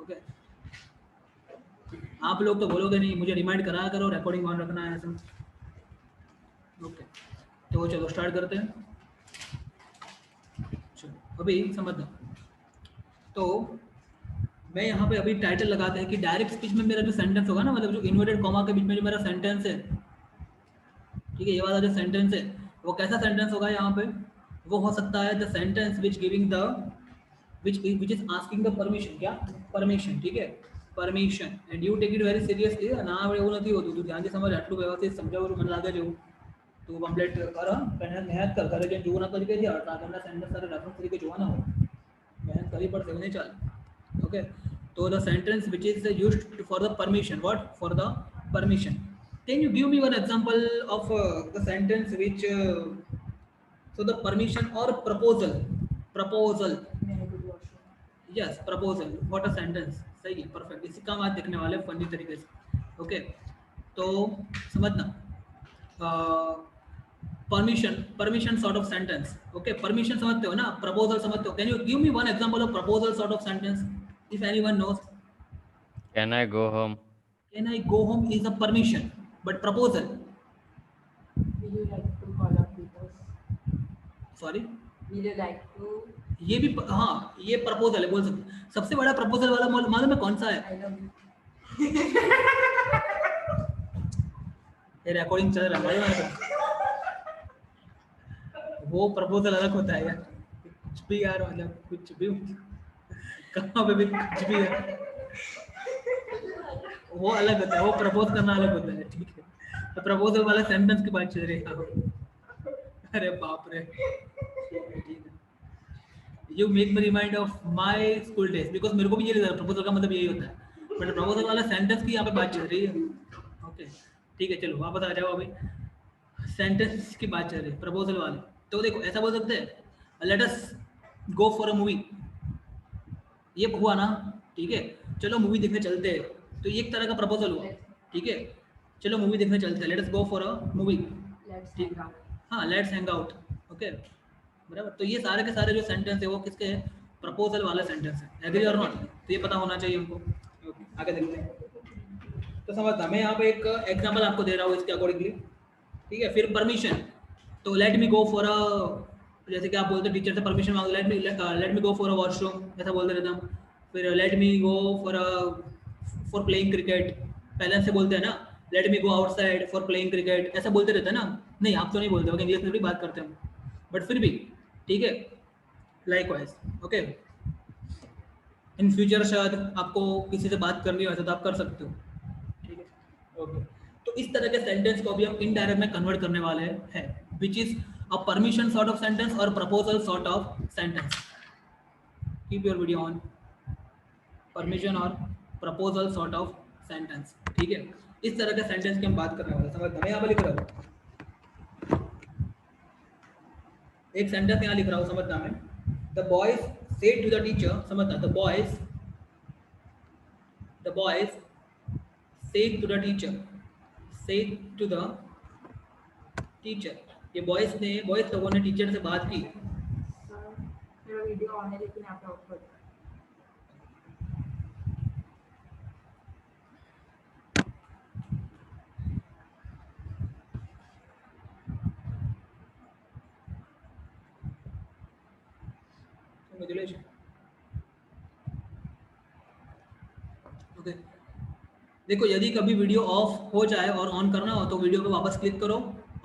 Okay, आप लोग तो बोलोगे नहीं, मुझे रिमाइंड कराया करो, रिकॉर्डिंग ऑन रखना है ऐसा। ओके, तो चलो स्टार्ट करते हैं। चलो अभी समझना, तो मैं यहाँ पे अभी टाइटल लगाते हैं कि डायरेक्ट स्पीच में मेरा जो सेंटेंस होगा ना, मतलब जो इन्वर्टेड कॉमा के बीच में जो मेरा सेंटेंस है, ठीक है, ये वाला जो सेंटेंस है वो कैसा सेंटेंस होगा यहाँ पे, वो हो सकता है the sentence which giving the which is asking the permission, क्या परमिशन, ठीक है, permission, and you take it very seriously ना, એવું નથી હોતું, તું ધ્યાનથી સમજ, આટલું વ્યવસ્થિત સમજાવું મને લાગે છે તું કમ્પ્લીટ કર, મહેનત કર, ઘરે જઈને જોવું ના તો કઈ આગળના સેન્ટેન્સ તારે રેફરન્સ તરીકે જોવાના હોય, મહેનત કરવી પડશે, એવું નહીં ચાલે. ઓકે, તો the sentence which is used for the permission, what for the permission. Can you give me one example of the sentence which so the permission or proposal yes proposal, what a sentence, सही है, perfect, इसी का बात देखने वाले funny तरीके से. Okay, तो समझना, permission sort of sentence. Okay, permission समझते हो ना, प्रपोजल समझते हो. Can you give me one example of proposal sort of sentence if anyone nose. Can I go home? Can I go home is a permission, but proposal, Will you like to call up people? Sorry, Will you like to? ये भी हाँ, ये proposal है, बोल सकते. सबसे बड़ा proposal वाला मालूम है कौन सा है? I love you. ये रिकॉर्डिंग चल रहा है मालूम है? वो प्रपोजल अलग होता है यार, कुछ भी यार, मतलब कुछ भी, कहाँ पे भी कुछ भी है, वो अलग होता है, वो प्रपोज करना अलग होता है, ठीक है. तो प्रपोजल वाला सेंटेंस की बात चल रही है. अरे बाप रे, you make me remind of my school days, because मेरे को भी ये लगा प्रपोजल का मतलब यही होता है, बट प्रपोजल वाला सेंटेंस की यहाँ पे बात चल रही है. ओके, ठीक है, चलो वापस आ जाओ, अभी सेंटेंस की बात चल रही है प्रपोजल वाले. तो देखो ऐसा बोल सकते हैं, late us go for a movie, ये हुआ ना, ठीक है, चलो मूवी देखने चलते हैं, तो ये एक तरह का प्रपोजल हुआ, ठीक है, चलो मूवी देखने चलते हैं, late us go for a movie, Let's ठीक, hang out. हाँ लेट्स हैंग आउट. ओके, बराबर. तो ये सारे के सारे जो सेंटेंस है वो किसके हैं, प्रपोजल वाले सेंटेंस है. एग्री और नॉट, तो ये पता होना चाहिए हमको. ओके, आगे देखते हैं. तो समझता, मैं यहाँ पे एक एग्जांपल आपको दे रहा हूँ इसके अकॉर्डिंगली, ठीक है. फिर परमिशन, तो लेट मी गो फॉर अ, जैसे कि आप बोलते हैं टीचर से परमिशन मांगो, let me go for a washroom, ऐसा बोलते रहता हूँ. फिर let me go for playing cricket, पहले से बोलते हैं ना, let me go outside for playing cricket, ऐसा बोलते रहते हैं ना. नहीं, आप तो नहीं बोलते हो, इंग्लिश में भी बात करते हैं, बट फिर भी ठीक है, लाइकवाइज. ओके, इन फ्यूचर शायद आपको किसी से बात करनी हो तो आप कर सकते हो, ठीक है. ओके, तो इस तरह के सेंटेंस को भी हम इनडायरेक्ट में कन्वर्ट करने वाले हैं, which is a permission sort of sentence और proposal sort of sentence. Keep your video on. Permission और प्रपोजल सॉर्ट ऑफ सेंटेंस, ठीक है. इस तरह के सेंटेंस की हम बात करने वाले हैं. समझ, मैं यहाँ पर लिख रहा हूँ एक सेंटेंस, यहाँ लिख रहा हूँ, समझना. मैं, the boys said to the teacher, समझना, the boys said to the teacher, said to the teacher. ये बॉयज लोगों ने टीचर से बात की. Sir, मेरा वीडियो ऑन है लेकिन आप आउट कर दो. Congratulations. ओके, देखो यदि कभी वीडियो ऑफ हो जाए और ऑन करना हो तो वीडियो पे वापस क्लिक करो,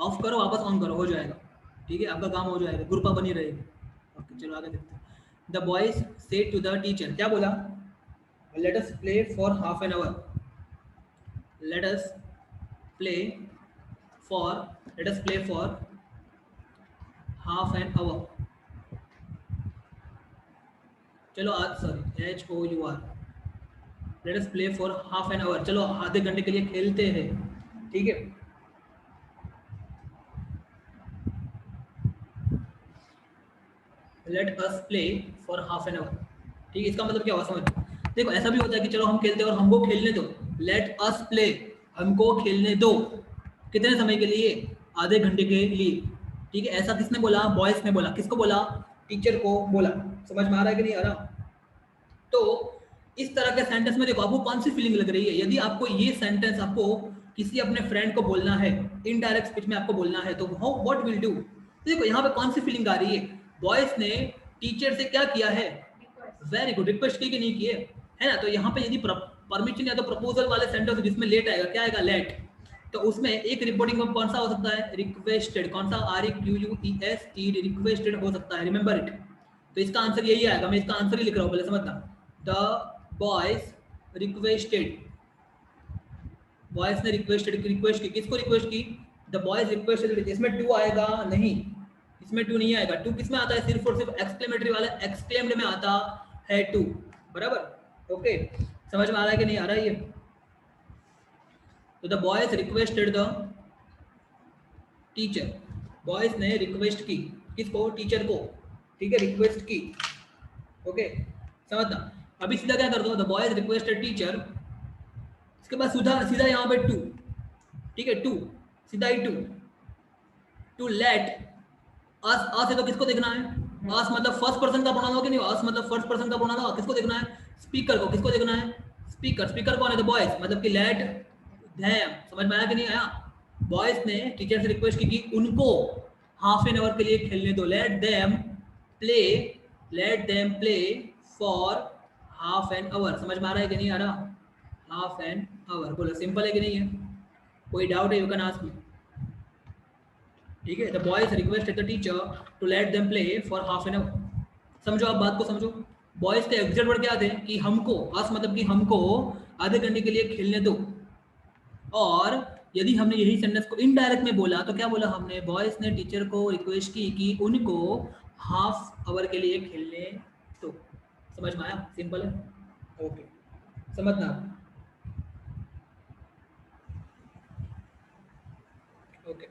ऑफ करो, वापस ऑन करो, हो जाएगा, ठीक है, आपका काम हो जाएगा, ग्रुपा बनी रहेगी. ओके, चलो आगे देखते हैं. The boys said to the teacher, क्या बोला, let us play for half an hour, let us play for half an hour. चलो आज, sorry, HOUR, let us play for half an hour, चलो आधे घंटे के लिए खेलते हैं, ठीक है. Let us play for half an hour, ठीक है. इसका मतलब क्या हुआ, समझ. देखो ऐसा भी होता है कि चलो हम खेलते हैं और हमको खेलने दो, लेट अस प्ले, हमको खेलने दो, कितने समय के लिए, आधे घंटे के लिए, ठीक है. ऐसा किसने बोला, बॉयज ने बोला. किसको बोला, टीचर को बोला. समझ में आ रहा है कि नहीं आ रहा. तो इस तरह के सेंटेंस में देखो आपको कौन सी फीलिंग लग रही है। यदि आपको ये सेंटेंस आपको किसी अपने फ्रेंड को बोलना है, इनडायरेक्ट स्पीच में आपको बोलना है, तो हाउ व्हाट विल डू। देखो यहाँ पे कौन सी फीलिंग आ रही है, बॉयज ने टीचर से क्या किया है, वेरी गुड, रिक्वेस्ट की कि नहीं किए, है ना। तो यहाँ पे यदि परमिशन या तो प्रपोजल वाले सेंटेंस जिसमें लेट आएगा, क्या आएगा, लेट, तो उसमें एक रिपोर्टिंग में कौन सा हो सकता है, रिक्वेस्टेड, कौन सा, REQUESTED, रिक्वेस्टेड हो सकता है, रिमेंबर इट। तो इसका आंसर यही आएगा, मैं इसका आंसर ही लिख रहा हूँ, पहले समझना। द बॉयज रिक्वेस्टेड, बॉयज ने रिक्वेस्ट की, किसको रिक्वेस्ट की, द बॉयज रिक्वेस्टेड। इसमें टू आएगा नहीं, इसमें टू नहीं आएगा। टू किस में आता है, सिर्फ और सिर्फ एक्सक्लेमेटरी वाले एक्सक्लेम्ड में आता है टू, बराबर। ओके, समझ में आ रहा है कि नहीं आ रहा है ये। तो the boys requested the teacher, boys ने रिक्वेस्ट की, किसको, टीचर को, ठीक है, रिक्वेस्ट की। ओके, समझना। अभी सीधा क्या कर दो, द बॉयज रिक्वेस्टेड टीचर, इसके बाद सीधा यहाँ पे टू, ठीक है, टू, सीधा ही टू लेट अस। अस है तो किसको देखना है, अस मतलब फर्स्ट पर्सन का प्रोनाउन हो कि नहीं, अस मतलब फर्स्ट पर्सन का प्रोनाउन हो, किसको देखना है, स्पीकर को, किसको देखना है, स्पीकर कौन है, द बॉयज, मतलब कि लेट देम। समझ में आया कि नहीं आया। बॉयज ने टीचर से रिक्वेस्ट की कि उनको हाफ एन आवर के लिए खेलने दो, late them play for half an our. समझ में आ रहा है कि नहीं आ रहा, हाफ एन आवर, बोलो सिंपल है कि नहीं है, कोई डाउट है, यू कैन आस्क मी। ठीक है, the boys requested the teacher to let them play for half an hour. समझो, आप बात को समझो। बॉयज के एग्जैक्ट वर्ड क्या थे, कि हमको, अस मतलब कि हमको आधे घंटे के लिए खेलने दो। और यदि हमने यही सेंटेंस को इनडायरेक्ट में बोला तो क्या बोला हमने, बॉयज ने टीचर को रिक्वेस्ट की कि उनको हाफ आवर के लिए खेलने दो। समझ में आया, सिंपल है। ओके, समझना। ओके,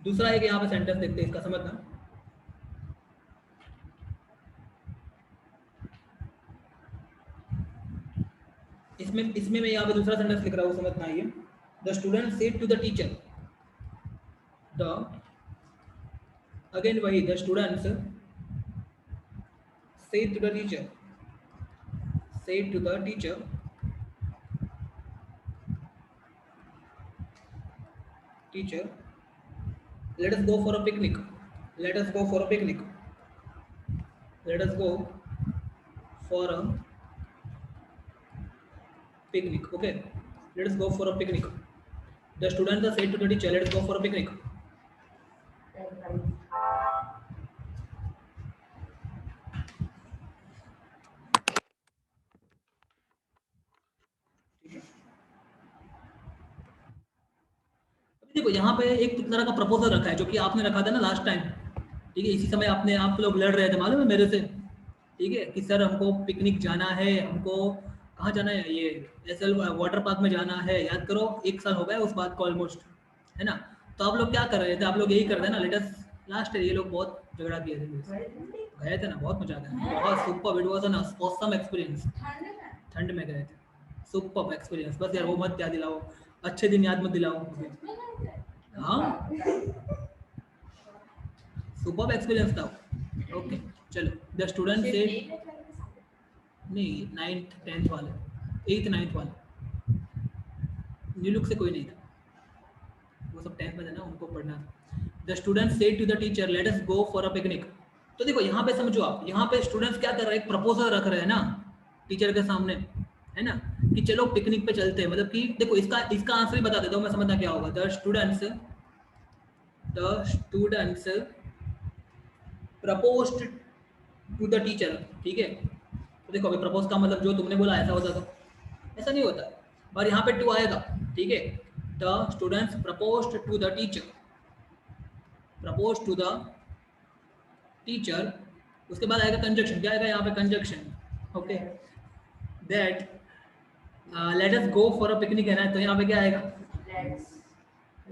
दूसरा एक यहाँ पे सेंटेंस देखते हैं, इसका समझना। इसमें मैं यहाँ पे दूसरा सेंटेंस लिख रहा हूँ, समझना ये। The student said to the teacher, again वही, the students said to the teacher, teacher let us go for a picnic, let us go for a picnic, let us go for a picnic, okay, let us go for a picnic. The students said to the teacher, let us go for a picnic. देखो यहाँ पे एक तरह का proposal रखा है, जो कि आपने रखा था ना लास्ट टाइम, ठीक है। इसी समय आपने, आप लोग लड़ रहे थे, मालूम है मेरे से, ठीक है, कि सर हमको पिकनिक जाना है, हमको कहाँ जाना है, ये एसएल वाटर पार्क में जाना है। याद करो, 1 साल हो गया उस बात को ऑलमोस्ट, है ना। तो आप लोग क्या कर रहे थे, आप लोग यही कर रहे थे ना, लेटेस्ट लास्ट ईयर ये लोग बहुत झगड़ा किए थे, गए थे ना, बहुत मजा आया, बहुत super, it was an awesome experience. ठंड में गए थे, सुपर एक्सपीरियंस। बस यार वो मत याद दिलाओ, अच्छे दिन याद मत दिलाओ। हाँ, सुपर एक्सपीरियंस था। ओके, चलो। द स्टूडेंट से, नहीं 9th 10th वाले, 8th 9th वाले, न्यू लुक से कोई नहीं था, वो सब 10th में था ना, उनको पढ़ना था। The student said to the teacher, let us go for a picnic. तो देखो यहाँ पे समझो आप, यहाँ पे स्टूडेंट्स क्या कर रहे हैं, एक प्रपोजल रख रहे हैं ना टीचर के सामने, है ना, कि चलो पिकनिक पे चलते हैं। मतलब कि देखो, इसका आंसर ही बता देता हूँ मैं, समझना क्या होगा। The students proposed to the teacher, ठीक है। तो देखो, अभी प्रपोज का मतलब जो तुमने बोला ऐसा होता, तो ऐसा नहीं होता, और यहाँ पे टू आएगा, ठीक है। The students proposed to the teacher, उसके बाद आएगा कंजक्शन, क्या आएगा यहाँ पे, conjunction, okay, that let us go for a picnic, है ना। तो यहाँ पे क्या आएगा,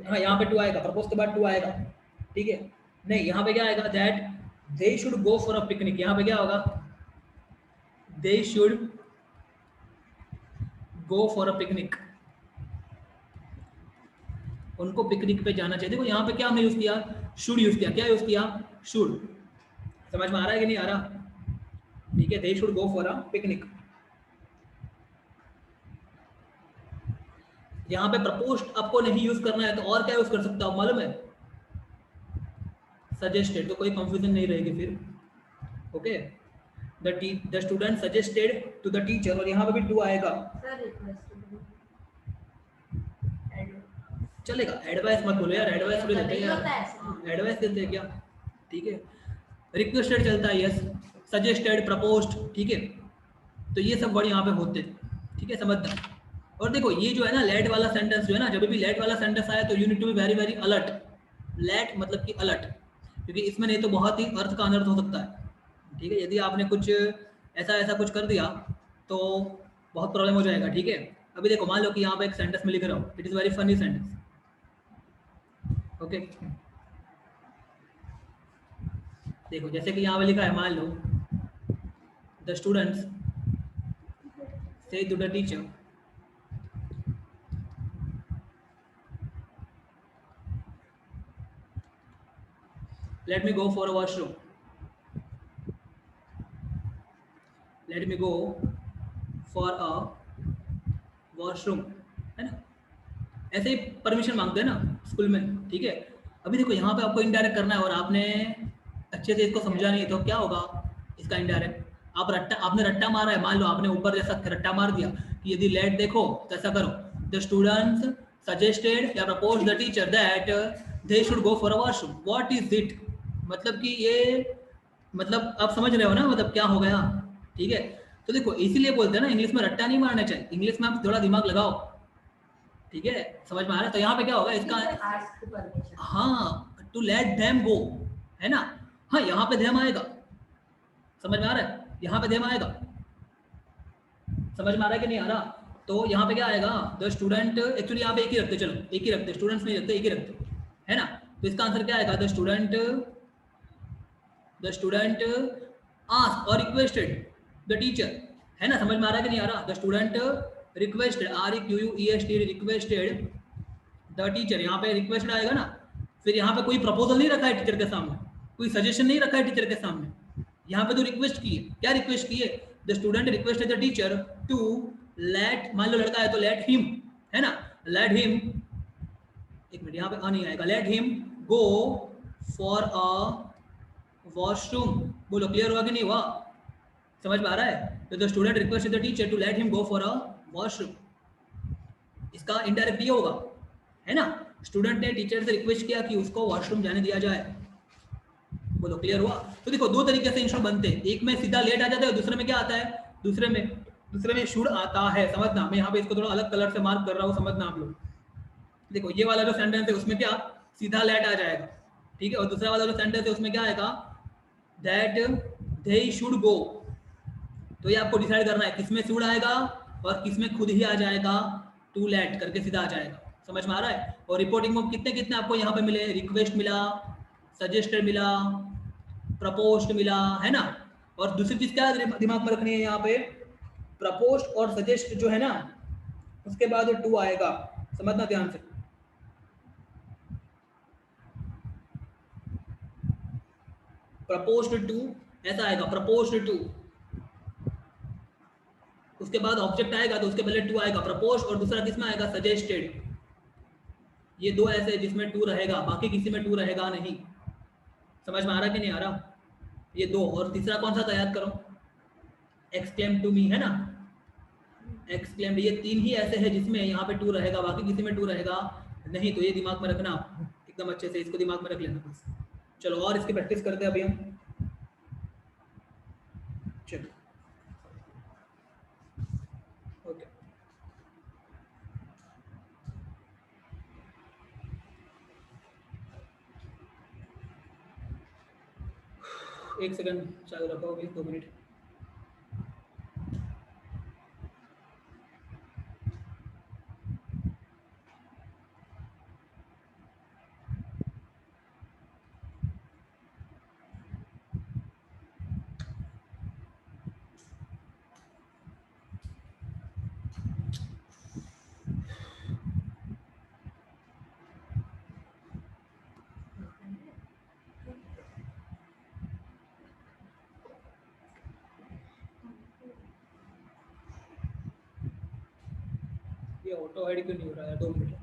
हाँ यहाँ पे टू आएगा, प्रपोज के बाद टू आएगा, ठीक है। नहीं, यहाँ पे क्या आएगा, that they should go for a picnic. यहाँ पे क्या होगा, they should go for a picnic, उनको पिकनिक पे जाना चाहिए। देखो यहाँ पे क्या हमने यूज किया, शुड यूज किया, क्या यूज किया, शुड। समझ में आ रहा है कि नहीं आ रहा, ठीक है, they should go for a picnic. यहाँ पे प्रपोज्ड आपको नहीं यूज करना है तो और क्या यूज कर सकता हूँ मालूम है? सजेस्टेड, तो कोई कंफ्यूजन नहीं रहेगी फिर। Okay, the student suggested to the teacher, और यहाँ पे भी टू आएगा, Sir, request to add. चलेगा। एडवाइस मत बोलो यार, एडवाइस थोड़ी देते हैं नहीं यार, होता ऐसा। एडवाइस देते हैं क्या? ठीक है, रिक्वेस्टेड चलता है, यस, सजेस्टेड, प्रपोज्ड, ठीक है, तो ये सब वर्ड यहाँ पे होते हैं, ठीक है, समझना। और देखो ये जो है ना लेट वाला सेंटेंस जो है ना, जब भी लेट वाला सेंटेंस आया तो you need to be very very alert. Let मतलब कि अलर्ट, क्योंकि इसमें नहीं तो बहुत ही अर्थ का अनर्थ हो सकता है, ठीक है। यदि आपने कुछ ऐसा ऐसा कुछ कर दिया तो बहुत प्रॉब्लम हो जाएगा, ठीक है। अभी देखो मान लो कि यहाँ पे एक सेंटेंस में लिख रहा हूँ, it is very funny sentence, okay. देखो जैसे कि यहाँ पे लिखा है, मान लो the students say to the teacher, let me go for a washroom, let me go for a washroom, है ना। ऐसे ही परमिशन मांगते हैं ना स्कूल में, ठीक है। अभी देखो यहाँ पे आपको इनडायरेक्ट करना है और आपने अच्छे से इसको समझा नहीं, तो क्या होगा इसका इनडायरेक्ट? आपने रट्टा मारा है, मान लो आपने ऊपर जैसा रट्टा मार दिया कि यदि लेट देखो तो ऐसा करो, द स्टूडेंट्स सजेस्टेड या propose the teacher that they should go for a washroom, what is it? मतलब कि ये, मतलब आप समझ रहे हो ना, मतलब क्या हो गया, ठीक है। तो देखो इसीलिए बोलते हैं ना इंग्लिश में रट्टा नहीं मारना चाहिए, इंग्लिश में आप थोड़ा दिमाग लगाओ, ठीक है, समझ में आ रहा है। तो यहाँ पे क्या होगा इसका, Teacher asked permission. हाँ, टू लेट देम गो, है ना। हाँ यहाँ पे देम आएगा, समझ में आ रहा है, यहाँ पे देम आएगा, समझ में आ रहा है कि नहीं आ रहा? तो यहाँ पे क्या आएगा, द स्टूडेंट, एक्चुअली यहाँ पे एक ही रखते, चलो एक ही रखते, स्टूडेंट्स नहीं रखते, एक ही रखते, है ना। तो इसका आंसर क्या आएगा, द स्टूडेंट आस्क और रिक्वेस्टेड द टीचर, है ना। समझ में आ रहा है कि नहीं आ रहा? The student requested, REQUEST, requested the teacher, यहाँ पे रिक्वेस्ट आएगा ना। फिर यहाँ पे कोई प्रपोजल नहीं रखा है टीचर के सामने, कोई सजेशन नहीं रखा है टीचर के सामने, यहाँ पे तो रिक्वेस्ट की है। क्या रिक्वेस्ट की है? The student requested the teacher to let, मान लो लड़का है तो लेट हिम, है ना, लेट हिम, एक मिनट यहाँ पे नहीं आएगा, late him go for a washroom. बोलो क्लियर हुआ कि नहीं हुआ? समझ में आ रहा है? तो the student requested the teacher to let him go for a washroom, इसका इनडायरेक्ट ये होगा, है ना। स्टूडेंट ने टीचर से रिक्वेस्ट किया कि उसको वॉशरूम जाने दिया जाए। बोलो क्लियर हुआ? तो देखो दो तरीके से इंस्ट्रूमेंट बनते हैं, एक में सीधा लेट आ जाता है, दूसरे में क्या आता है, दूसरे में शुड आता है, समझना। मैं यहाँ पे इसको थोड़ा अलग कलर से मार्क कर रहा हूँ, समझना आप लोग। देखो ये वाला जो सेंटेंस है उसमें क्या सीधा लेट आ जाएगा, ठीक है, और दूसरा वाला जो सेंटेंस है उसमें क्या आएगा, दैट दे शुड गो। तो ये आपको डिसाइड करना है किसमें शुड आएगा और किसमें खुद ही आ जाएगा, टू लेट करके सीधा आ जाएगा। समझ में आ रहा है? और रिपोर्टिंग में कितने कितने आपको यहाँ पे मिले, रिक्वेस्ट मिला, सजेस्टेड मिला, प्रपोज्ड मिला, है ना। और दूसरी चीज क्या दिमाग में रखनी है यहाँ पे, प्रपोज्ड और सजेस्ट जो है ना उसके बाद टू आएगा, समझना ध्यान से। प्रपोज्ड टू ऐसा आएगा, प्रपोज्ड टू, उसके बाद ऑब्जेक्ट आएगा तो उसके पहले टू आएगा, प्रपोज, और दूसरा किसमें आएगा, सजेस्टेड। ये दो ऐसे जिसमें टू रहेगा, बाकी किसी में टू रहेगा नहीं। समझ में आ रहा कि नहीं आ रहा? ये दो, और तीसरा कौन सा था याद करो, एक्सक्लेम टू मी, है ना, एक्सक्लेम। ये तीन ही ऐसे हैं जिसमें यहाँ पे टू रहेगा, बाकी किसी में टू रहेगा नहीं। तो ये दिमाग में रखना एकदम अच्छे से, इसको दिमाग में रख लेना बस। चलो और इसकी प्रैक्टिस करते हैं अभी हम। चलो ओके, एक सेकंड चालू रखो अभी, 2 मिनट। ये ऑटो हाइड क्यों नहीं हो रहा है? 2 मिनट।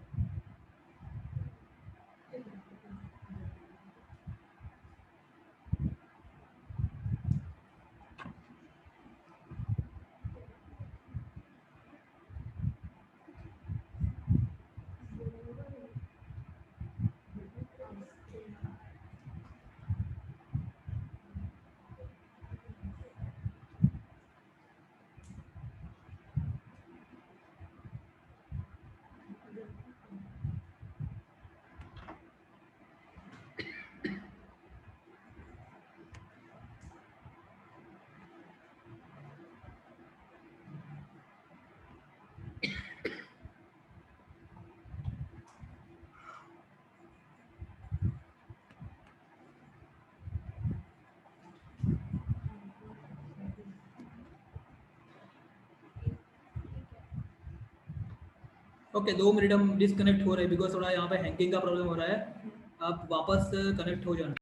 ओके 2 मिनट हम डिस्कनेक्ट हो रहे हैं बिकॉज थोड़ा यहाँ पे हैंगिंग का प्रॉब्लम हो रहा है। आप वापस कनेक्ट हो जाना।